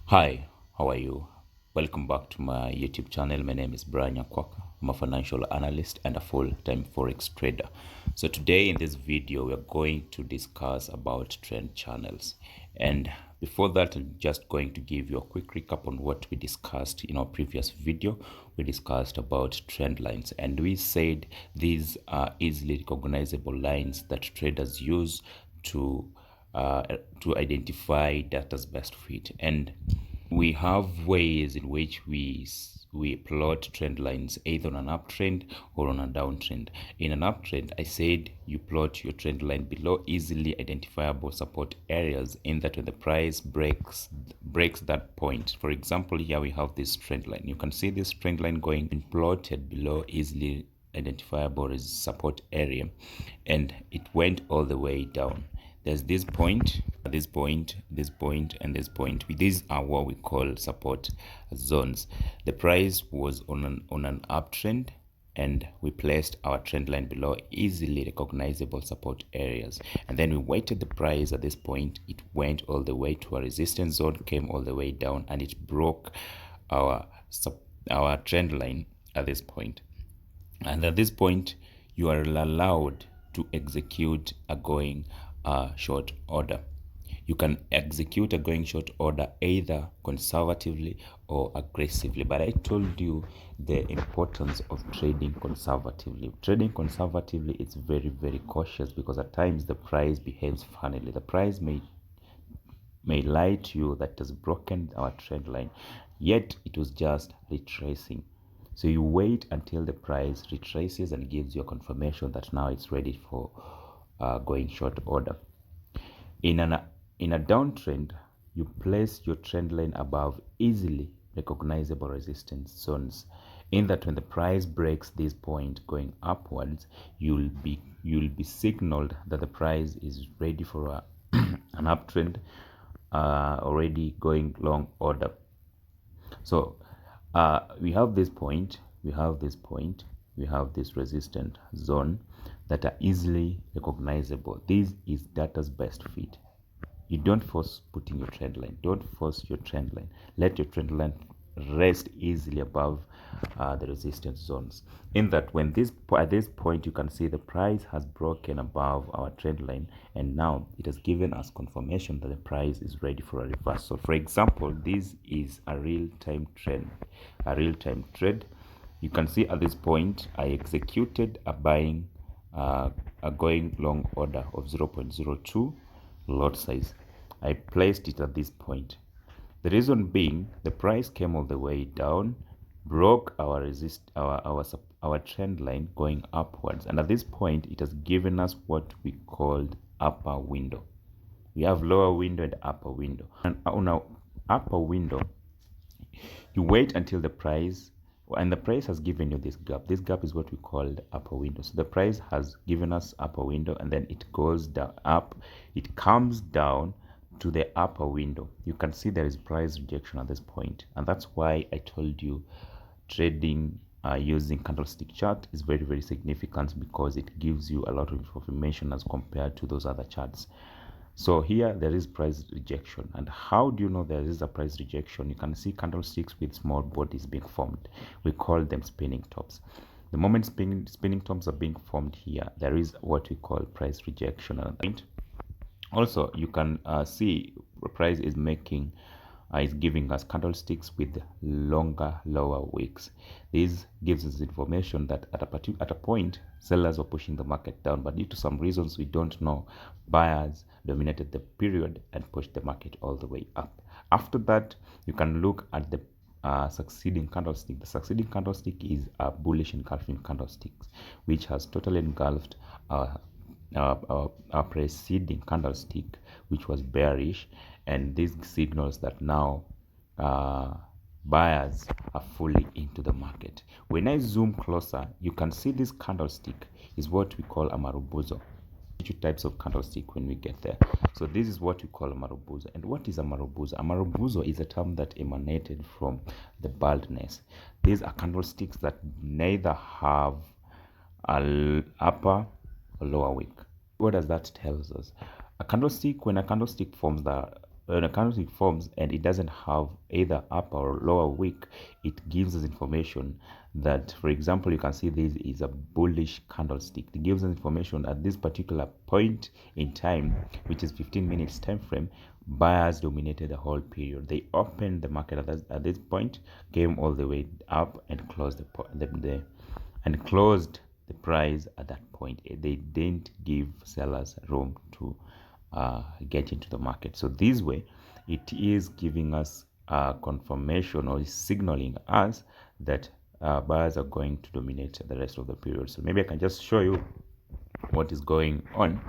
Hi, how are you? Welcome back to my YouTube channel. My name is Brian Yakwaka. I'm a financial analyst and a full-time forex trader. So today in this video, we're going to discuss about trend channels. And before that, I'm just going to give you a quick recap on what we discussed in our previous video. We discussed about trend lines, and we said these are easily recognizable lines that traders use to identify data's best fit. And we have ways in which we plot trend lines either on an uptrend or on a downtrend. In an uptrend, I said you plot your trend line below easily identifiable support areas, in that when the price breaks that point. For example, here we have this trend line. You can see this trend line going and plotted below easily identifiable as support area, and it went all the way down. There's this point, this point, this point, and this point. These are what we call support zones. The price was on an uptrend, and we placed our trend line below easily recognizable support areas. And then we weighted the price at this point. It went all the way to a resistance zone, came all the way down, and it broke our trend line at this point. And at this point, you are allowed to execute a going short order. You can execute a going short order either conservatively or aggressively. But I told you the importance of trading conservatively. Trading conservatively is very, very cautious, because at times the price behaves funnily. The price may lie to you that it has broken our trend line, yet it was just retracing. So you wait until the price retraces and gives you a confirmation that now it's ready for going short order. In a downtrend, you place your trend line above easily recognizable resistance zones, in that when the price breaks this point going upwards, you'll be signaled that the price is ready for an uptrend, already going long order. So we have this point, we have this point, we have this resistant zone that are easily recognizable. This is data's best fit. You don't force putting your trend line. Don't force your trend line. Let your trend line rest easily above the resistance zones. In that, when at this point, you can see the price has broken above our trend line, and now it has given us confirmation that the price is ready for a reversal. For example, this is a real-time trend, You can see at this point, I executed a going long order of 0.02 lot size. I placed it at this point. The reason being, the price came all the way down, broke our trend line going upwards, and at this point it has given us what we called upper window. We have lower window and upper window. And on our upper window, you wait until the price, and the price has given you this gap. This gap is what we call the upper window. So the price has given us upper window, and then it goes down, up, it comes down to the upper window. You can see there is price rejection at this point, and that's why I told you trading using candlestick chart is very, very significant, because it gives you a lot of information as compared to those other charts. So here there is price rejection. And how do you know there is a price rejection? You can see candlesticks with small bodies being formed. We call them spinning tops. The moment spinning tops are being formed here, there is what we call price rejection. Also, you can see the price is making is giving us candlesticks with longer lower wicks. This gives us information that at a point sellers were pushing the market down, but due to some reasons we don't know, buyers dominated the period and pushed the market all the way up. After that, you can look at the succeeding candlestick. The succeeding candlestick is a bullish engulfing candlestick, which has totally engulfed a preceding candlestick, which was bearish, and this signals that now buyers are fully into the market. When I zoom closer, you can see this candlestick is what we call a marubozo. Two types of candlestick when we get there. So this is what we call a marubozo. And what is a marubozo? A marubozo is a term that emanated from the baldness. These are candlesticks that neither have an upper or lower wick. What does that tell us? When a candlestick forms the when a candlestick forms and it doesn't have either upper or lower wick, it gives us information that, for example, you can see this is a bullish candlestick. It gives us information at this particular point in time, which is 15 minutes time frame, buyers dominated the whole period. They opened the market at this point, came all the way up and closed the price at that point. They didn't give sellers room to get into the market. So this way, it is giving us confirmation, or is signaling us that buyers are going to dominate the rest of the period. So maybe I can just show you what is going on.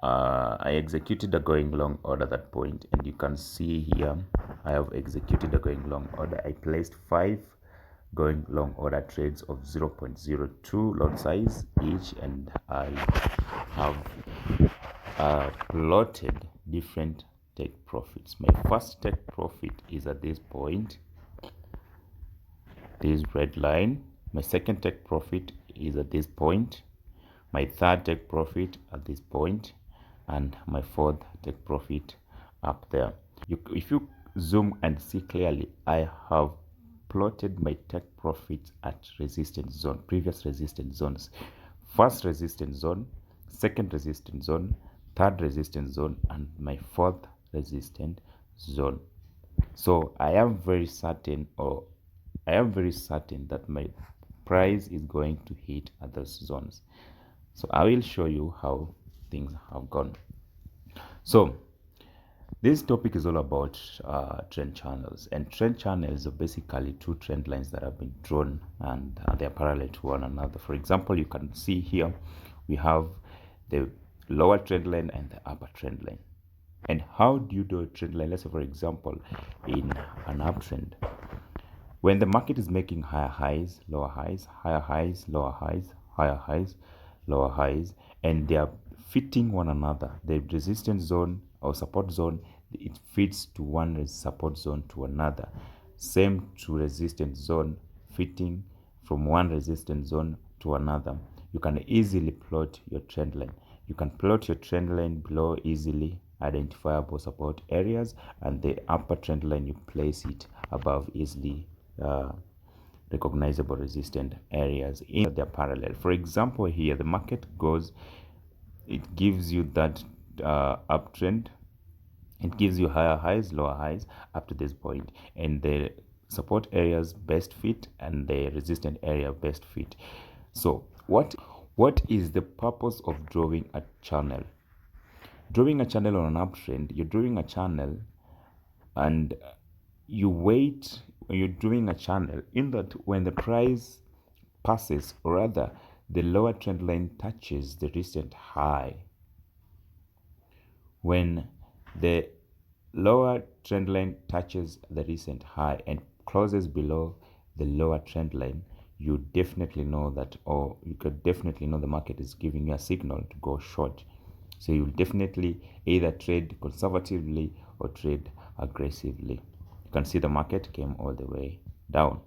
I executed a going long order at that point, and you can see here I have executed a going long order. I placed 5 going long order trades of 0.02 lot size each, and I have plotted different take profits. My first take profit is at this point, this red line. My second take profit is at this point. My third take profit at this point, and my fourth take profit up there. If you zoom and see clearly, I have plotted my take profits at resistance zone, previous resistance zones. First resistance zone, second resistance zone, third resistance zone, and my fourth resistance zone. So I am very certain that my price is going to hit at those zones. So I will show you how things have gone. So this topic is all about trend channels, and trend channels are basically 2 trend lines that have been drawn, and they are parallel to one another. For example, you can see here we have the lower trend line and the upper trend line. And how do you do a trend line? Let's say, for example, in an uptrend, when the market is making higher highs, lower highs, higher highs, lower highs, higher highs, lower highs, and they are fitting one another, the resistance zone or support zone, it fits to one support zone to another. Same to resistance zone, fitting from one resistance zone to another. You can easily plot your trend line. You can plot your trend line below easily identifiable support areas, and the upper trend line you place it above easily recognizable resistant areas in their parallel. For example, here the market goes, it gives you that uptrend. It gives you higher highs, lower highs up to this point, and the support areas best fit and the resistant area best fit. So what is the purpose of drawing a channel? Drawing a channel on an uptrend, you're drawing a channel and you wait. You're drawing a channel in that when the price passes, or rather the lower trend line touches the recent high, when the lower trend line touches the recent high and closes below the lower trend line, you definitely know that, or you could definitely know the market is giving you a signal to go short. So you'll definitely either trade conservatively or trade aggressively. You can see the market came all the way down.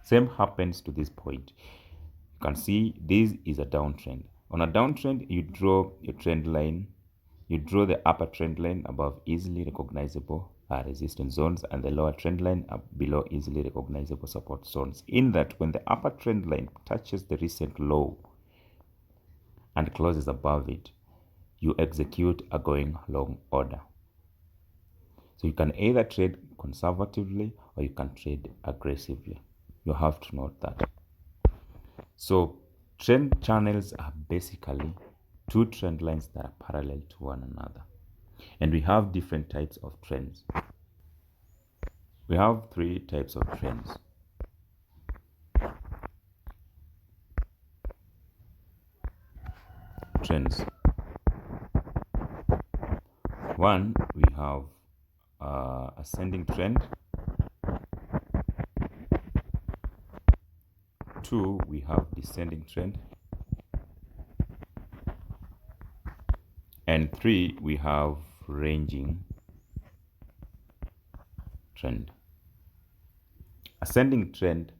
Same happens to this point. You can see this is a downtrend. On a downtrend, you draw your trend line. You draw the upper trend line above easily recognizable resistance zones, and the lower trend line below easily recognizable support zones. In that, when the upper trend line touches the recent low and closes above it, you execute a going long order. So you can either trade conservatively or you can trade aggressively. You have to note that. So trend channels are basically 2 trend lines that are parallel to one another. And we have different types of trends. We have 3 types of trends. Trends. 1, we have ascending trend. 2, we have descending trend. And 3, we have ranging trend. Ascending trend,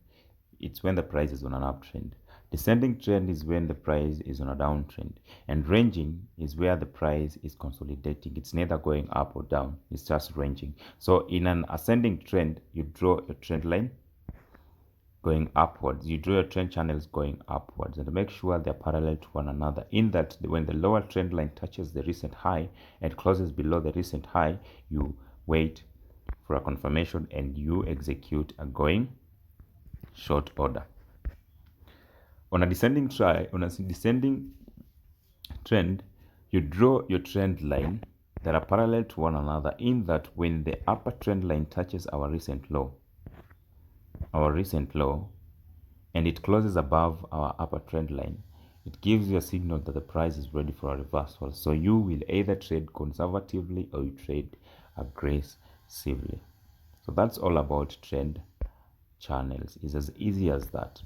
it's when the price is on an uptrend. Descending trend is when the price is on a downtrend, and ranging is where the price is consolidating. It's neither going up or down, it's just ranging. So in an ascending trend, you draw a trend line going upwards. You draw your trend channels going upwards, and make sure they're parallel to one another, in that when the lower trend line touches the recent high and closes below the recent high, you wait for a confirmation and you execute a going short order. On a descending trend, you draw your trend line that are parallel to one another, in that when the upper trend line touches our recent low, and it closes above our upper trend line, it gives you a signal that the price is ready for a reversal. So you will either trade conservatively or you trade aggressively. So that's all about trend channels. It's as easy as that.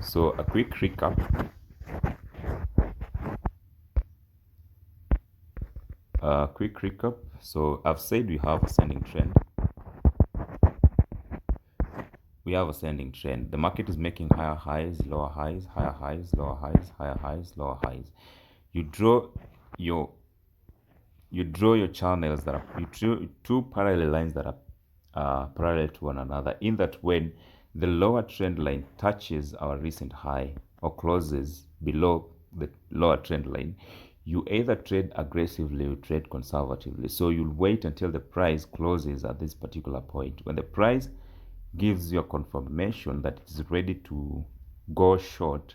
So a quick recap. So I've said we have ascending trend. We have ascending trend. The market is making higher highs, lower highs, higher highs, lower highs, higher highs, lower highs. You draw your channels that are, you draw two parallel lines that are parallel to one another, in that when the lower trend line touches our recent high or closes below the lower trend line, you either trade aggressively or trade conservatively. So you'll wait until the price closes at this particular point. When the price gives you a confirmation that it's ready to go short,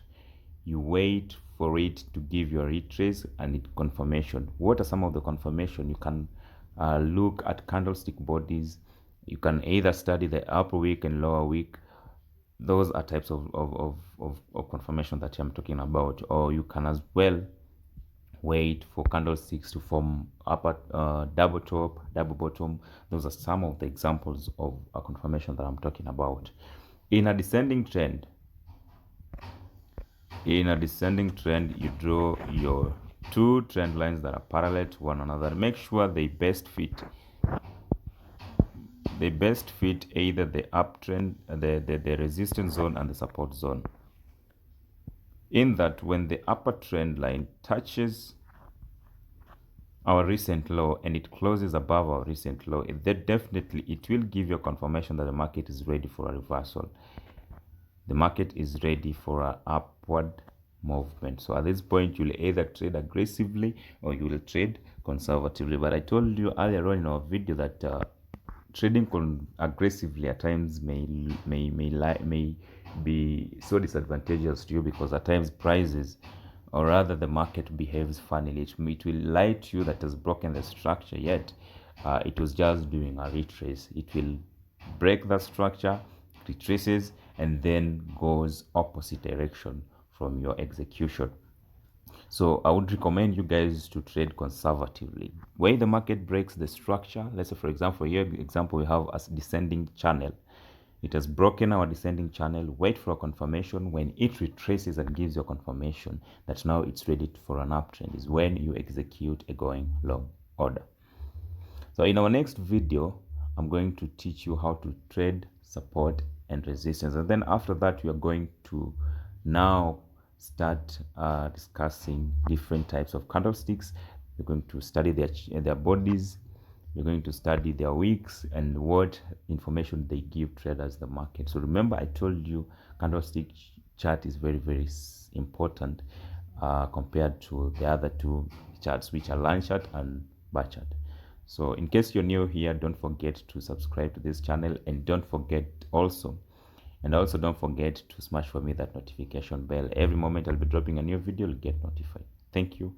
you wait for it to give you a retrace and confirmation. What are some of the confirmation? You can look at candlestick bodies. You can either study the upper wick and lower wick. Those are types of confirmation that I'm talking about. Or you can as well wait for candlesticks to form upper double top, double bottom. Those are some of the examples of a confirmation that I'm talking about. In a descending trend, you draw your two trend lines that are parallel to one another. Make sure they best fit either the uptrend, the resistance zone and the support zone, in that when the upper trend line touches our recent low and it closes above our recent low, it will give you a confirmation that the market is ready for a reversal. The market is ready for an upward movement. So at this point, you'll either trade aggressively or you will trade conservatively. But I told you earlier on in our video that trading aggressively at times may be so disadvantageous to you, because at times prices, or rather the market, behaves funnily. It will lie to you that has broken the structure, yet it was just doing a retrace. It will break the structure, retraces, and then goes opposite direction from your execution. So I would recommend you guys to trade conservatively. Where the market breaks the structure, let's say for example, here we have a descending channel. It has broken our descending channel. Wait for a confirmation. When it retraces and gives you a confirmation that now it's ready for an uptrend, is when you execute a going long order. So in our next video, I'm going to teach you how to trade support and resistance, and then after that we are going to now start discussing different types of candlesticks. We're going to study their bodies. We're going to study their wicks and what information they give traders the market. So remember, I told you candlestick chart is very, very important compared to the other two charts, which are line chart and bar chart. So in case you're new here, don't forget to subscribe to this channel, and don't forget also don't forget to smash for me that notification bell. Every moment I'll be dropping a new video, you'll get notified. Thank you.